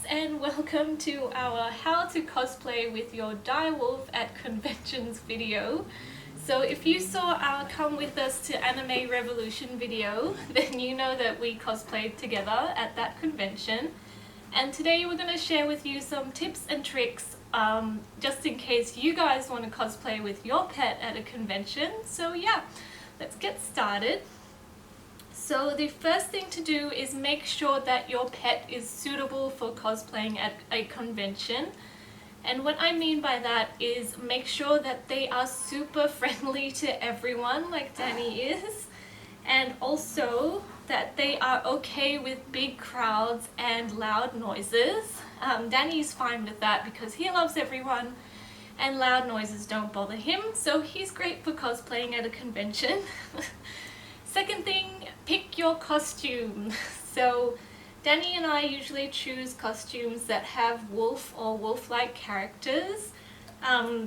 and welcome to our how to cosplay with your Direwolf at conventions video. So if you saw our come with us to Anime Revolution video, then you know that we cosplayed together at that convention. And today we're going to share with you some tips and tricks just in case you guys want to cosplay with your pet at a convention. So yeah, let's get started. So the first thing to do is make sure that your pet is suitable for cosplaying at a convention. And what I mean by that is make sure that they are super friendly to everyone like Danny is, and also that they are okay with big crowds and loud noises. Danny's fine with that because he loves everyone and loud noises don't bother him, so he's great for cosplaying at a convention. Second thing, pick your costume. So Danny and I usually choose costumes that have wolf or wolf-like characters.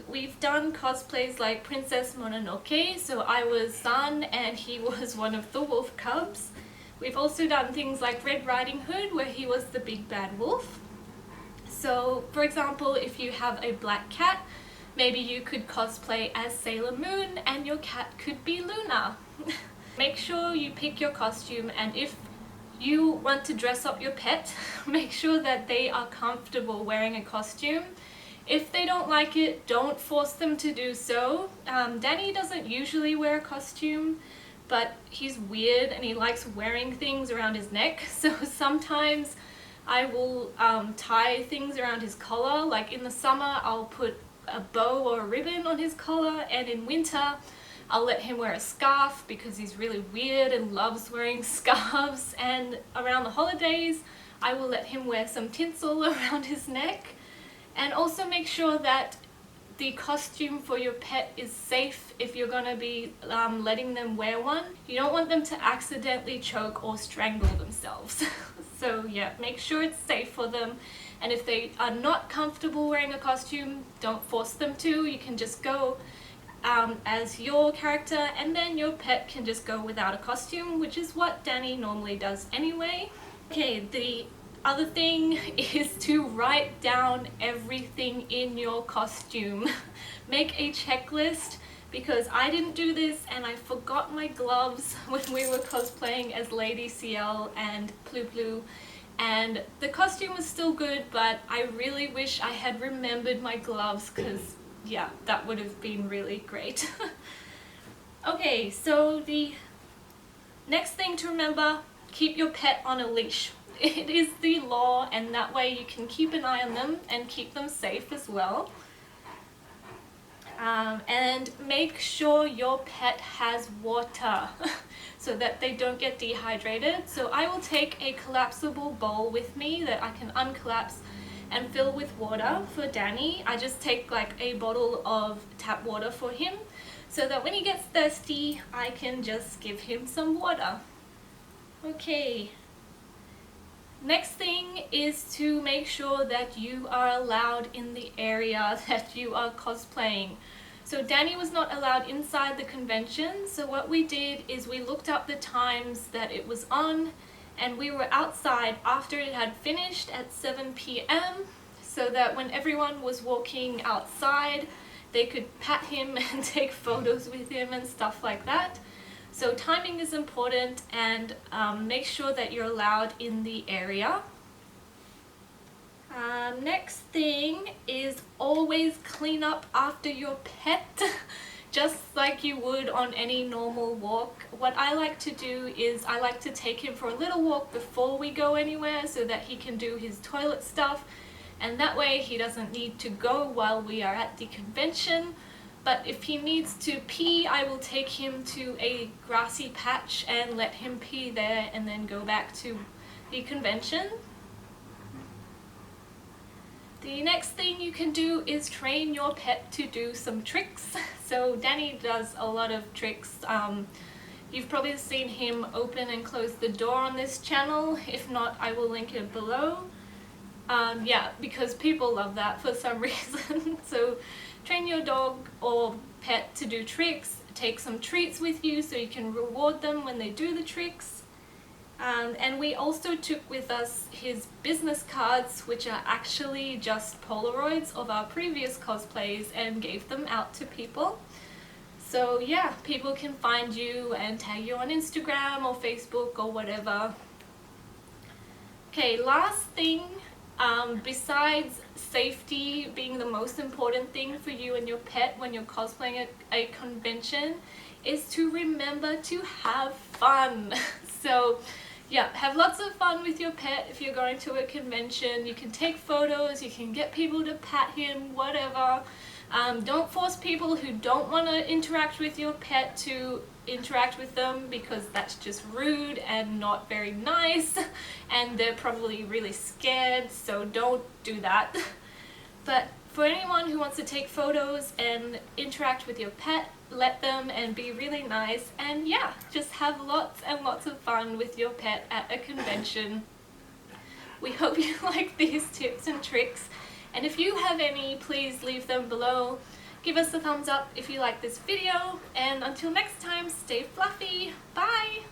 We've done cosplays like Princess Mononoke, so I was Sun and he was one of the wolf cubs. We've also done things like Red Riding Hood, where he was the big bad wolf. So for example, if you have a black cat, maybe you could cosplay as Sailor Moon and your cat could be Luna. Make sure you pick your costume, and if you want to dress up your pet, make sure that they are comfortable wearing a costume. If they don't like it, don't force them to do so. Danny doesn't usually wear a costume, but he's weird and he likes wearing things around his neck, so sometimes I will tie things around his collar. Like in the summer I'll put a bow or a ribbon on his collar, and in winter I'll let him wear a scarf because he's really weird and loves wearing scarves, and around the holidays I will let him wear some tinsel around his neck. And also make sure that the costume for your pet is safe if you're going to be letting them wear one. You don't want them to accidentally choke or strangle themselves. So yeah, make sure it's safe for them, and if they are not comfortable wearing a costume, don't force them to. You can just go as your character, and then your pet can just go without a costume, which is what Danny normally does anyway. Okay, the other thing is to write down everything in your costume. Make a checklist, because I didn't do this and I forgot my gloves when we were cosplaying as Lady Ciel and Pluplu, and the costume was still good, but I really wish I had remembered my gloves, because yeah, that would have been really great. Okay, so the next thing to remember, keep your pet on a leash. It is the law, and that way you can keep an eye on them and keep them safe as well. And make sure your pet has water so that they don't get dehydrated. So I will take a collapsible bowl with me that I can uncollapse and fill with water for Danny. I just take like a bottle of tap water for him, so that when he gets thirsty I can just give him some water. Okay, next thing is to make sure that you are allowed in the area that you are cosplaying. So Danny was not allowed inside the convention, so what we did is we looked up the times that it was on, and we were outside after it had finished at 7 p.m. so that when everyone was walking outside they could pat him and take photos with him and stuff like that. So timing is important, and make sure that you're allowed in the area. Next thing is always clean up after your pet. Just like you would on any normal walk. What I like to do is I like to take him for a little walk before we go anywhere, so that he can do his toilet stuff, and that way he doesn't need to go while we are at the convention. But if he needs to pee, I will take him to a grassy patch and let him pee there, and then go back to the convention. The next thing you can do is train your pet to do some tricks. So Danny does a lot of tricks. You've probably seen him open and close the door on this channel. If not, I will link it below. Yeah, because people love that for some reason. So train your dog or pet to do tricks. Take some treats with you so you can reward them when they do the tricks. And we also took with us his business cards, which are actually just Polaroids of our previous cosplays, and gave them out to people. So yeah, people can find you and tag you on Instagram or Facebook or whatever. Okay, last thing, besides safety being the most important thing for you and your pet when you're cosplaying at a convention, is to remember to have fun. So yeah, have lots of fun with your pet if you're going to a convention. You can take photos, you can get people to pat him, whatever. Don't force people who don't want to interact with your pet to interact with them, because that's just rude and not very nice, and they're probably really scared, so don't do that. But for anyone who wants to take photos and interact with your pet, let them and be really nice, and yeah, just have lots and lots of fun with your pet at a convention. We hope you like these tips and tricks, and if you have any, please leave them below. Give us a thumbs up if you like this video, and until next time, stay fluffy. Bye!